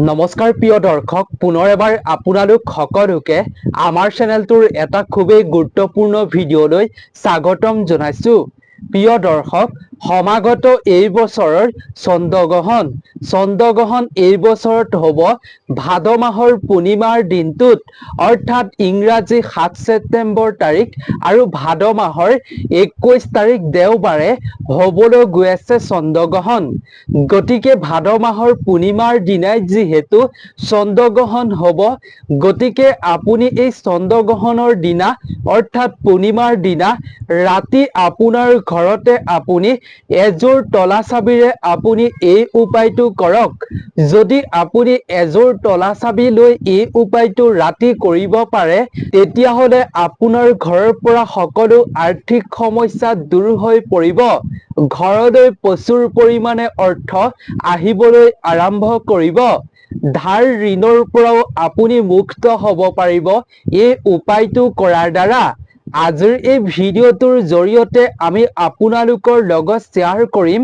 নমস্কাৰ প্ৰিয় দৰ্শক, পুনৰ এবাৰ আপোনালোক সকলোকে আমাৰ চেনেলটোৰ এটা খুবেই গুৰুত্বপূৰ্ণ ভিডিঅ'লৈ স্বাগতম জনাইছো। প্ৰিয় দৰ্শক, সমাগত এই বছৰৰ চন্দ্ৰগ্ৰহণ এই বছৰত হ'ব ভাদ মাহৰ পূৰ্ণিমাৰ দিনটোত, অৰ্থাৎ ইংৰাজী 7 ছেপ্টেম্বৰ তাৰিখ আৰু ভাদ মাহৰ 21 তাৰিখ দেওবাৰে হ'বলৈ গৈ আছে চন্দ্ৰগ্ৰহণ। গতিকে ভাদ মাহৰ পূৰ্ণিমাৰ দিনাই যিহেতু চন্দ্ৰগ্ৰহণ হ'ব, গতিকে আপুনি এই চন্দ্ৰগ্ৰহণৰ দিনা অৰ্থাৎ পূৰ্ণিমাৰ দিনা ৰাতি আপোনাৰ ঘৰতে আপুনি এযোৰ তলা চাবিৰে আপুনি এই উপায়টো কৰক। যদি আপুনি এযোৰ তলা চাবি লৈ এই উপায়টো ৰাতি কৰিব পাৰে, তেতিয়াহ'লে আপোনাৰ ঘৰৰ পৰা সকলো আৰ্থিক সমস্যা দূৰ হৈ পৰিব। ঘৰলৈ প্ৰচুৰ পৰিমাণে অৰ্থ আহিবলৈ আৰম্ভ কৰিব। ধাৰ ঋণৰ পৰাও আপুনি মুক্ত হ'ব পাৰিব এই উপায়টো কৰাৰ দ্বাৰা। আজিৰ এই ভিডিঅ'টোৰ জৰিয়তে আমি আপোনালোকৰ লগত শ্বেয়াৰ কৰিম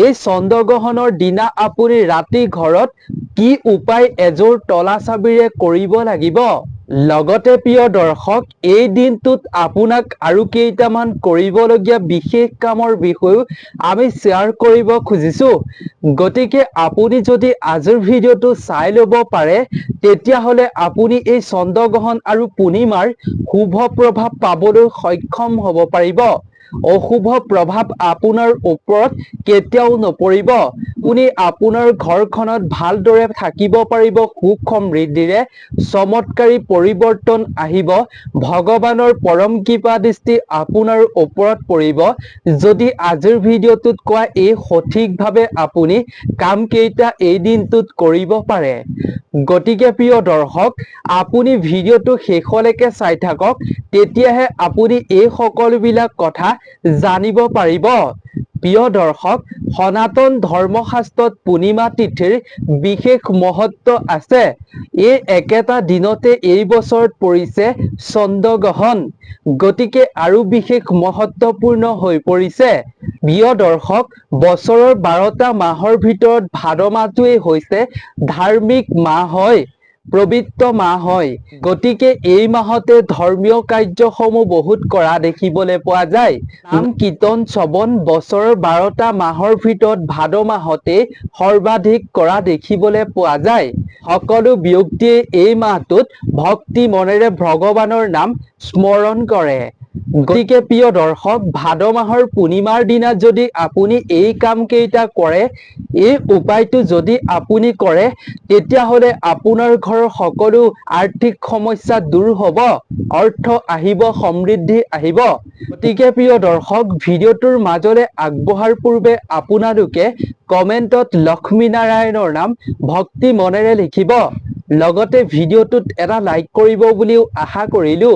এই চন্দ্ৰগ্ৰহণৰ দিনা আপুনি ৰাতি ঘৰত কি উপায় এযোৰ তলা চাবিৰে কৰিব লাগিব। লগতে প্ৰিয় দৰ্শক, এই দিনটোত আপোনাক আৰু কেইটামান কৰিবলগীয়া বিশেষ কামৰ বিষয়েও আমি শ্বেয়াৰ কৰিব খুজিছো। গতিকে আপুনি যদি আজিৰ ভিডিঅ'টো চাই ল'ব পাৰে, তেতিয়াহ'লে আপুনি এই চন্দ্ৰগ্ৰহণ আৰু পূৰ্ণিমাৰ শুভ প্ৰভাৱ পাবলৈ সক্ষম হ'ব পাৰিব। অশুভ প্ৰভাৱ আপোনাৰ ওপৰত কেতিয়াও নপৰিব। আপুনি আপোনাৰ ঘৰখনত ভালদৰে থাকিব পাৰিব, সুখ সমৃদ্ধিৰে। চমৎকাৰী পৰিৱৰ্তন আহিব। ভগৱানৰ পৰম কৃপা দৃষ্টি আপোনাৰ ওপৰত পৰিব যদি আজিৰ ভিডিঅ'টোত কোৱা এই সঠিকভাৱে আপুনি কামকেইটা এই দিনটোত কৰিব পাৰে। গতিকে প্ৰিয় দৰ্শক, আপুনি ভিডিঅ'টো শেষলৈকে চাই থাকক, তেতিয়াহে আপুনি এই সকলোবিলাক কথা জানিব পাৰিব। প্ৰিয় দৰ্শক, সনাতন ধৰ্মশাস্ত্ৰত পূৰ্ণিমা তিথিৰ বিশেষ মহত্ব আছে। এই একেটা দিনতে এই বছৰত পৰিছে চন্দ্ৰগ্ৰহণ, গতিকে আৰু বিশেষ মহত্বপূৰ্ণ হৈ পৰিছে। প্ৰিয় দৰ্শক, বছৰৰ 12টা মাহৰ ভিতৰত ভাদ মাহটোৱেই হৈছে ধাৰ্মিক মাহ হয়, পবিত্ৰ মাহ হয়। গতিকে এই মাহতে ধৰ্মীয় কাৰ্যসমূহ বহুত কৰা দেখিবলৈ পোৱা যায়। নাম কীৰ্তন শ্ৰৱণ বছৰৰ 12টা মাহৰ ভিতৰত ভাদ মাহতে সৰ্বাধিক কৰা দেখিবলৈ পোৱা যায়। সকলো ব্যক্তিয়ে এই মাহটোত ভক্তি মনেৰে ভগৱানৰ নাম স্মৰণ কৰে। গতিকে প্ৰিয় দৰ্শক, ভাদ মাহৰ পূৰ্ণিমাৰ দিনা যদি আপুনি এই কামকেইটা কৰে, এই উপায়টো যদি আপুনি কৰে, তেতিয়াহ'লে আপোনাৰ ঘৰৰ সকলো আৰ্থিক সমস্যা দূৰ হ'ব, অৰ্থ আহিব, সমৃদ্ধি আহিব। গতিকে প্ৰিয় দৰ্শক, ভিডিঅ'টোৰ মাজলৈ আগবঢ়াৰ পূৰ্বে আপোনালোকে কমেণ্টত লক্ষ্মী নাৰায়ণৰ নাম ভক্তি মনেৰে লিখিব। লগতে ভিডিঅ'টোত এটা লাইক কৰিব বুলিও আশা কৰিলো।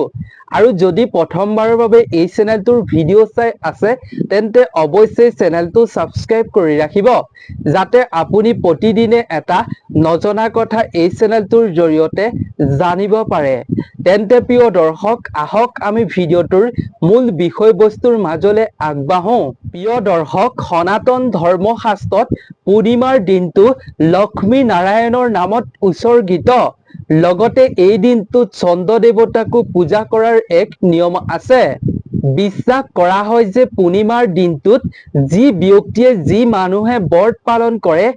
আৰু যদি প্ৰথমবাৰৰ বাবে এই চেনেলটোৰ ভিডিঅ' চাই আছে, তেন্তে অৱশ্যেই চেনেলটো ছাবস্ক্ৰাইব কৰি ৰাখিব, যাতে আপুনি প্ৰতিদিনে এটা নজনা কথা এই চেনেলটোৰ জৰিয়তে জানিব পাৰে। তেন্তে প্ৰিয় দৰ্শক, আহক আমি ভিডিঅ'টোৰ মূল বিষয়বস্তুৰ মাজলৈ আগবাঢ়ো। প্ৰিয় দৰ্শক, সনাতন ধৰ্মশাস্ত্ৰত পূৰ্ণিমাৰ দিনটো লক্ষ্মী নাৰায়ণৰ নামত উৎসৰ্গিত। লগতে এই দিনটোত চন্দ্ৰ দেৱতাকো পূজা কৰাৰ এক নিয়ম আছে। বিশ্বাস কৰা হয় যে পূৰ্ণিমাৰ দিনটোত যি ব্যক্তিয়ে যি মানুহে ব্ৰত পালন কৰে,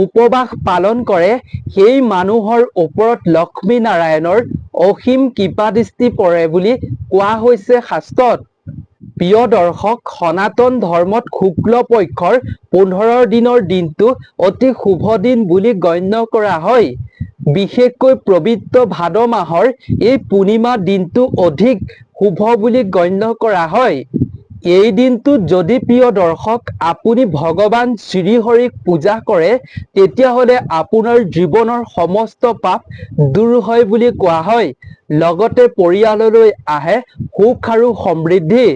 উপবাস পালন কৰে, সেই মানুহৰ ওপৰত লক্ষ্মী নাৰায়ণৰ অসীম কৃপা দৃষ্টি পৰে বুলি কোৱা হৈছে শাস্ত্ৰত। প্ৰিয় দৰ্শক, সনাতন ধৰ্মত শুক্ল পক্ষৰ 15 দিনৰ দিনটো অতি শুভ দিন বুলি গণ্য কৰা হয়। বিশেষকৈ পবিত্ৰ ভাদ মাহৰ এই পূৰ্ণিমা দিনটো অধিক শুভ বুলি গণ্য কৰা হয়। এই দিনটোত যদি প্ৰিয় দৰ্শক আপুনি ভগৱান শ্ৰীহৰিক পূজা কৰে, তেতিয়াহ'লে আপোনাৰ জীৱনৰ সমস্ত পাপ দূৰ হয় বুলি কোৱা হয়। লগতে পৰিয়াললৈ আহে সুখ আৰু সমৃদ্ধি।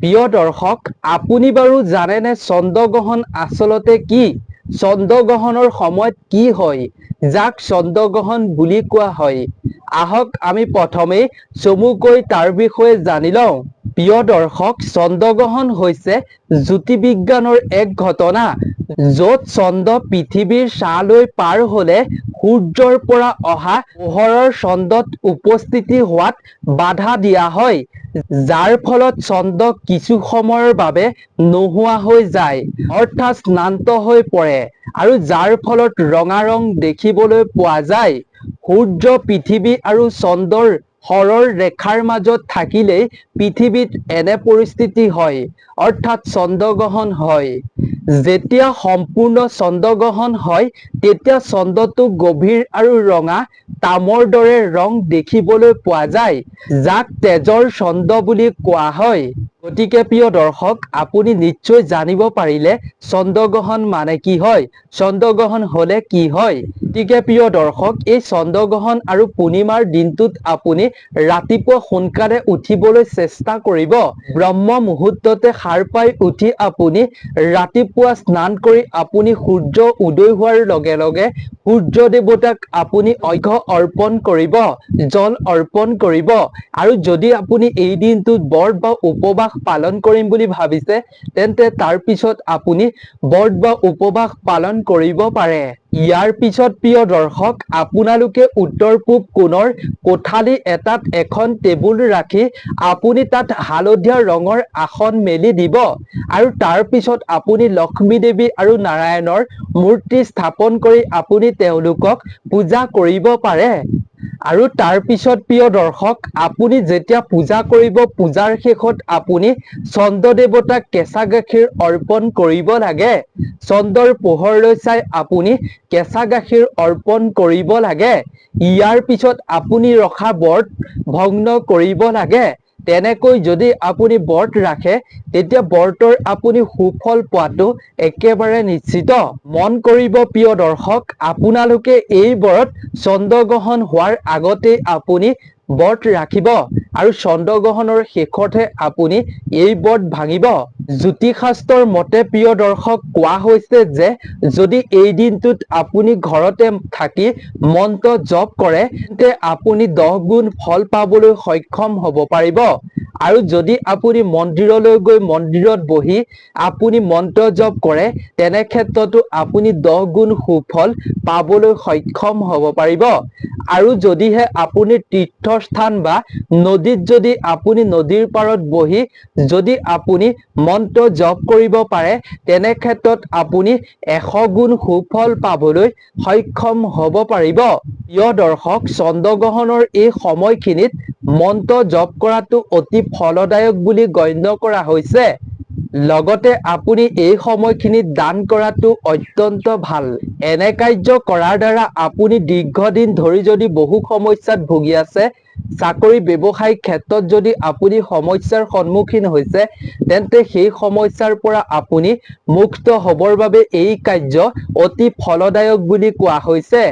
প্ৰিয় দৰ্শক, আপুনি বাৰু জানেনে চন্দ্ৰগ্ৰহণ আচলতে কি? চন্দ্ৰগ্ৰহণৰ সময়ত কি হয়, যাক চন্দ্ৰগ্ৰহণ বুলি কোৱা হয়? আহক আমি প্ৰথমেই চমুকৈ তাৰ বিষয়ে জানি লওঁ। প্ৰিয় দৰ্শক, চন্দ্ৰগ্ৰহণ হৈছে জ্যোতিৰ্বিজ্ঞানৰ এক ঘটনা য'ত চন্দ্ৰ পৃথিৱীৰ ছালৈ পাৰ হ'লে সূৰ্যৰ পৰা অহা পোহৰৰ চন্দ্ৰত উপস্থিতি হোৱাত বাধা দিয়া হয়, যাৰ ফলত চন্দ্ৰ কিছু সময়ৰ বাবে নোহোৱা হৈ যায়, অৰ্থাৎ শ্ৰান্ত হৈ পৰে, আৰু যাৰ ফলত ৰঙা ৰং দেখিবলৈ পোৱা যায়। সূৰ্য, পৃথিৱী আৰু চন্দ্ৰৰ সৰল ৰেখাৰ মাজত থাকিলেই পৃথিৱীত এনে পৰিস্থিতি হয়, অৰ্থাৎ চন্দ্ৰগ্ৰহণ হয়। যেতিয়া সম্পূৰ্ণ চন্দ্ৰগ্ৰহণ হয় তেতিয়া চন্দ্ৰটো গভীৰ আৰু ৰঙা তামৰ দৰে ৰং দেখিবলৈ পোৱা যায়, যাক তেজৰ চন্দ্ৰ বুলি কোৱা হয়। গতিকে প্ৰিয় দৰ্শক, আপুনি নিশ্চয় জানিব পাৰিলে চন্দ্ৰগ্ৰহণ মানে কি হয়, চন্দ্ৰগ্ৰহণ হলে কি হয়। গতিকে প্ৰিয় দৰ্শক, এই চন্দ্ৰগ্ৰহণ আৰু পূৰ্ণিমাৰ দিনটোত আপুনি ৰাতিপুৱা সোনকালে উঠিবলৈ চেষ্টা কৰিব। ব্ৰহ্ম মুহূৰ্ততে সাৰ পাই উঠি আপুনি ৰাতিপুৱা স্নান কৰি আপুনি সূৰ্য উদয় হোৱাৰ লগে লগে সূৰ্য দেৱতাক আপুনি অৰ্ঘ্য অৰ্পণ কৰিব, জল অৰ্পণ কৰিব। আৰু যদি আপুনি এই দিনটোত ব্ৰত বা উপবাস পালন কৰিম বুলি ভাবিছে, তেন্তে তাৰ পিছত আপুনি ব্ৰত বা উপবাস পালন কৰিব পাৰে। ইয়াৰ পিছত প্ৰিয় দৰ্শক, আপোনালোকে উত্তৰ পূব কোণৰ কোঠালি এটাত এখন টেবুল ৰাখি আপুনি তাত হালধীয়া ৰঙৰ আসন মেলি দিব, আৰু তাৰ পিছত আপুনি লক্ষ্মী দেৱী আৰু নাৰায়ণৰ মূৰ্তি স্থাপন কৰি আপুনি তেওঁলোকক পূজা কৰিব পাৰে। আৰু তাৰ পিছত প্ৰিয় দৰ্শক, আপুনি যেতিয়া পূজা কৰিব, পূজাৰ শেষত আপুনি চন্দ্ৰ দেৱতাক কেঁচা গাখীৰ অৰ্পণ কৰিব লাগে। চন্দ্ৰৰ পোহৰলৈ চাই আপুনি কেঁচা গাখীৰ অৰ্পণ কৰিব লাগে। ইয়াৰ পিছত আপুনি ৰখা ব্ৰত ভগ্ন কৰিব লাগে। তেনেকৈ যদি আপুনি ব্ৰত ৰাখে, তেতিয়া ব্ৰতৰ আপুনি সুফল পোৱাটো একেবাৰে নিশ্চিত। মন কৰিব প্ৰিয় দৰ্শক, আপোনালোকে এই ব্ৰত চন্দ্ৰগ্ৰহণ হোৱাৰ আগতেই আপুনি ব্ৰত ৰাখিব, আৰু চন্দ্ৰগ্ৰহণৰ শেষতহে আপুনি এই ব্ৰত ভাঙিব। জ্যোতিষশাস্ত্ৰৰ মতে প্ৰিয় দৰ্শক, কোৱা হৈছে যে যদি এই দিনটোত আপুনি ঘৰতে থাকি মন্ত্ৰ জপ কৰে, তেন্তে আপুনি 10 গুণ ফল পাবলৈ সক্ষম হ'ব পাৰিব। আৰু যদি আপুনি মন্দিৰলৈ গৈ মন্দিৰত বহি আপুনি মন্ত্ৰ জপ কৰে, তেনে ক্ষেত্ৰতো আপুনি 10 গুণ সুফল পাবলৈ সক্ষম হ'ব পাৰিব। আৰু যদিহে আপুনি তীৰ্থস্থান বা নদীত যদি আপুনি নদীৰ পাৰত বহি যদি আপুনি মন্ত্ৰ জপ কৰিব পাৰে, তেনে ক্ষেত্ৰত আপুনি 100 গুণ সুফল পাবলৈ সক্ষম হ'ব পাৰিব। প্ৰিয় দৰ্শক, চন্দ্ৰগ্ৰহণৰ এই সময়খিনিত মন্ত্ৰ জপ কৰাটো অতি ফলদায়ক বুলি গণ্য কৰা হৈছে। লগতে আপুনি এই সময়খিনিত দান কৰাটো অত্যন্ত ভাল। এনে কাৰ্য কৰাৰ দ্বাৰা আপুনি দীৰ্ঘদিন ধৰি যদি বহু সমস্যাত ভুগি আছে, চাকৰি ব্যৱসায়িক ক্ষেত্ৰত যদি আপুনি সমস্যাৰ সন্মুখীন হৈছে, তেন্তে সেই সমস্যাৰ পৰা আপুনি মুক্ত হ'বৰ বাবে এই কাৰ্য অতি ফলদায়ক বুলি কোৱা হৈছে।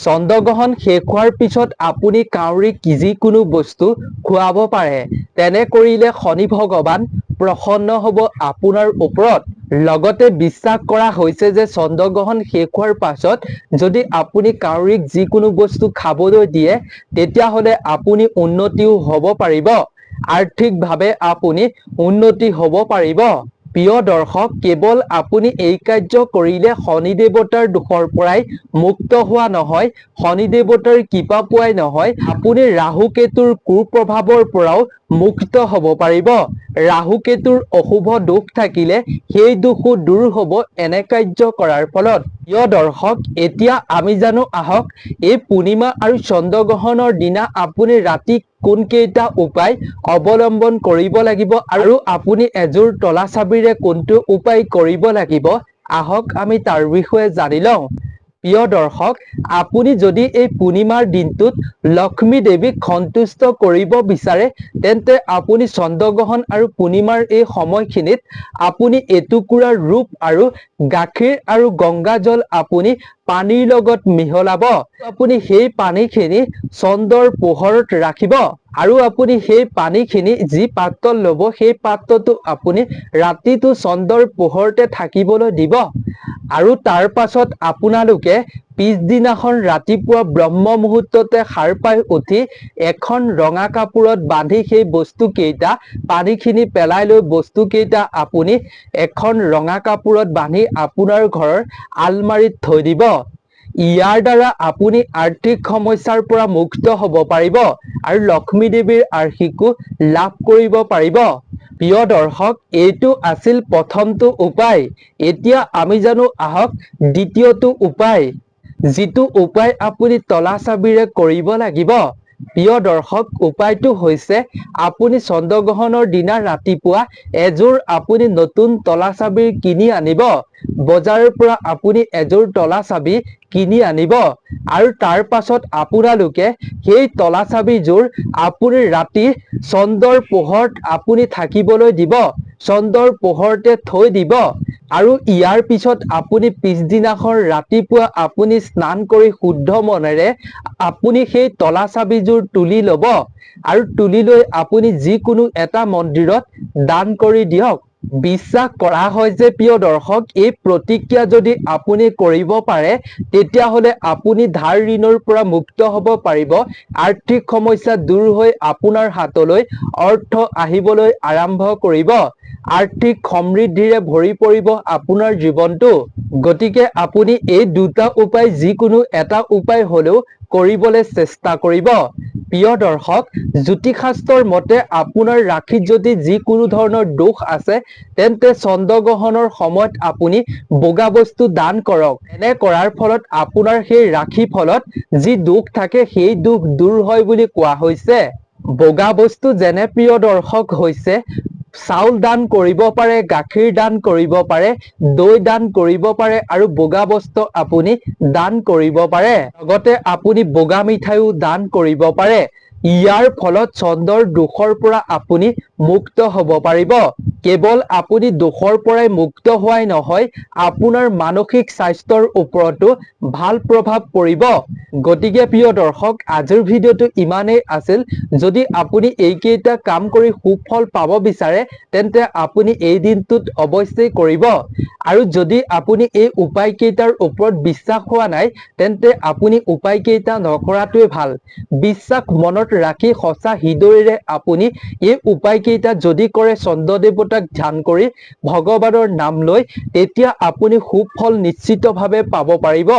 চন্দ্ৰগ্ৰহণ শেষ হোৱাৰ পিছত আপুনি কাউৰীক যিকোনো বস্তু খুৱাব পাৰে। তেনে কৰিলে শনি ভগৱান প্ৰসন্ন হ'ব আপোনাৰ ওপৰত। লগতে বিশ্বাস কৰা হৈছে যে চন্দ্ৰগ্ৰহণ শেষ হোৱাৰ পাছত যদি আপুনি কাউৰীক যিকোনো বস্তু খাবলৈ দিয়ে, তেতিয়াহ'লে আপুনি উন্নতিও হ'ব পাৰিব, আৰ্থিকভাৱে আপুনি উন্নতি হ'ব পাৰিব। প্ৰিয় দৰ্শক, কেৱল আপুনি এই কাৰ্য কৰিলে শনি দেৱতাৰ দোষৰ পৰাই মুক্ত হোৱা নহয়, শনি দেৱতাৰ কৃপা পোৱাই নহয়, আপুনি ৰাহু কেতুৰ কুপ্ৰভাৱৰ পৰাও মুক্ত হ'ব পাৰিব। ৰাহু কেতুৰ অশুভ দোষ থাকিলে সেই দোষো দূৰ হ'ব এনে কাৰ্য কৰাৰ ফলত। প্ৰিয় দৰ্শক, এতিয়া আমি জানো আহক এই পূৰ্ণিমা আৰু চন্দ্ৰগ্ৰহণৰ দিনা আপুনি ৰাতি কোনকেইটা উপায় অৱলম্বন কৰিব লাগিব, আৰু আপুনি এযোৰ তলা চাবিৰে কোনটো উপায় কৰিব লাগিব, আহক আমি তাৰ বিষয়ে জানি লওঁ। প্ৰিয় দৰ্শক, আপুনি যদি এই পূৰ্ণিমাৰ দিনটোত লক্ষ্মী দেৱীক সন্তুষ্ট কৰিব বিচাৰে, তেন্তে আপুনি চন্দ্ৰগ্ৰহণ আৰু পূৰ্ণিমাৰ এই সময়খিনিত আপুনি এটুকুৰা ৰূপ আৰু গাখীৰ আৰু গংগা জল আপুনি পানীৰ লগত মিহলাব। আপুনি সেই পানীখিনি চন্দ্ৰৰ পোহৰত ৰাখিব, আৰু আপুনি সেই পানীখিনি যি পাত্ৰত ল'ব, সেই পাত্ৰটো আপুনি ৰাতিটো চন্দ্ৰৰ পোহৰতে থাকিবলৈ দিব। আৰু তাৰ পাছত আপোনালোকে পিছদিনাখন ৰাতিপুৱা ব্ৰহ্ম মুহূৰ্ততে সাৰ পাই উঠি এখন ৰঙা কাপোৰত বান্ধি সেই বস্তুকেইটা পানীখিনি পেলাই লৈ বস্তুকেইটা আপুনি এখন ৰঙা কাপোৰত বান্ধি আপোনাৰ ঘৰৰ আলমাৰিত থৈ দিব। ইয়াৰ দ্বাৰা আপুনি আৰ্থিক সমস্যাৰ পৰা মুক্ত হ'ব পাৰিব আৰু লক্ষ্মী দেৱীৰ আশীৰ্বাদো লাভ কৰিব পাৰিব। প্ৰিয় দৰ্শক, এইটো আছিল প্ৰথমটো উপায়। এতিয়া আমি জানো আহক দ্বিতীয়টো উপায়, যিটো উপায় আপুনি তলা চাবিৰে কৰিব লাগিব। প্ৰিয় দৰ্শক, উপায়টো হৈছে আপুনি চন্দ্ৰগ্ৰহণৰ দিনা ৰাতিপুৱা এযোৰ আপুনি নতুন তলা চাবি কিনি আনিব। বজাৰৰ পৰা আপুনি এযোৰ তলা চাবি কিনি আনিব আৰু তাৰ পাছত আপোনালোকে সেই তলা চাবিযোৰ আপুনি ৰাতি চন্দ্ৰৰ পোহৰত আপুনি থাকিবলৈ দিব। চন্দ্ৰৰ পোহৰতে থৈ দিব আৰু ইয়াৰ পিছত আপুনি পিছদিনাখন ৰাতিপুৱা আপুনি স্নান কৰি শুদ্ধ মনেৰে আপুনি সেই তলা চাবিযোৰ তুলি ল'ব আৰু তুলি লৈ আপুনি যিকোনো এটা মন্দিৰত দান কৰি দিয়ক। বিশ্বাস কৰা হয় যে প্ৰিয় দৰ্শক, এই প্ৰতিক্ৰিয়া যদি আপুনি কৰিব পাৰে তেতিয়াহ'লে আপুনি ধাৰ ঋণৰ পৰা মুক্ত হ'ব পাৰিব। আৰ্থিক সমস্যা দূৰ হৈ আপোনাৰ হাতলৈ অৰ্থ আহিবলৈ আৰম্ভ কৰিব। আৰ্থিক সমৃদ্ধিৰে ভৰি পৰিব আপোনাৰ জীৱনটো। গতিকে আপুনি এই দুটা উপায় যিকোনো এটা উপায় হ'লেও কৰিবলৈ চেষ্টা কৰিব। প্ৰিয় দৰ্শক, জ্যোতিষশাস্ত্ৰৰ মতে আপোনাৰ ৰাশিত যদি যিকোনো ধৰণৰ দোষ আছে তেন্তে চন্দ্ৰগ্ৰহণৰ সময়ত আপুনি বগা বস্তু দান কৰক। এনে কৰাৰ ফলত আপোনাৰ সেই ৰাশি ফলত যি দোষ থাকে সেই দোষ দূৰ হয় বুলি কোৱা হৈছে। বগা বস্তু যেনে প্ৰিয় দৰ্শক হৈছে চাউল দান কৰিব পাৰে, গাখীৰ দান কৰিব পাৰে, দৈ দান কৰিব পাৰে আৰু বগা বস্তু আপুনি দান কৰিব পাৰে। লগতে আপুনি বগা মিঠাইও দান কৰিব পাৰে। ইয়াৰ ফলত চন্দ্ৰৰ দোষৰ পৰা আপুনি মুক্ত হ'ব পাৰিব। কেৱল আপুনি দোষৰ পৰাই মুক্ত হোৱাই নহয়, আপোনাৰ মানসিক স্বাস্থ্যৰ ওপৰতো ভাল প্ৰভাৱ পৰিব। গতিকে প্ৰিয় দৰ্শক, আজিৰ ভিডিঅ'টো ইমানেই আছিল। যদি আপুনি এইকেইটা কাম কৰি সুফল পাব বিচাৰে তেন্তে আপুনি এই দিনটোত অৱশ্যেই কৰিব। আৰু যদি আপুনি এই উপায়কেইটাৰ ওপৰত বিশ্বাস হোৱা নাই তেন্তে আপুনি উপায়কেইটা নকৰাটোৱে ভাল। বিশ্বাস মনত ৰাখি সঁচা হৃদয়েৰে আপুনি এই উপায়কেইটা যদি কৰে, চন্দ্ৰ দেৱতাক ধ্যান কৰি ভগৱানৰ নাম লৈ, তেতিয়া আপুনি সুফল নিশ্চিতভাৱে পাব পাৰিব।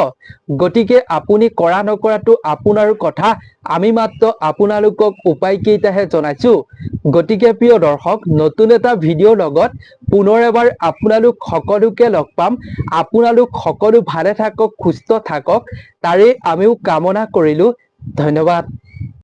গতিকে আপুনি কৰা নকৰাটো আপোনাৰ কথা। আমি মাত্ৰ আপোনালোকক উপায়কেইটাহে জনাইছো। গতিকে প্ৰিয় দৰ্শক, নতুন এটা ভিডিঅ'ৰ লগত পুনৰ এবাৰ আপোনালোক সকলোকে লগ পাম। আপোনালোক সকলো ভালে থাকক, সুস্থ থাকক, তাৰেই আমিও কামনা কৰিলো। ধন্যবাদ।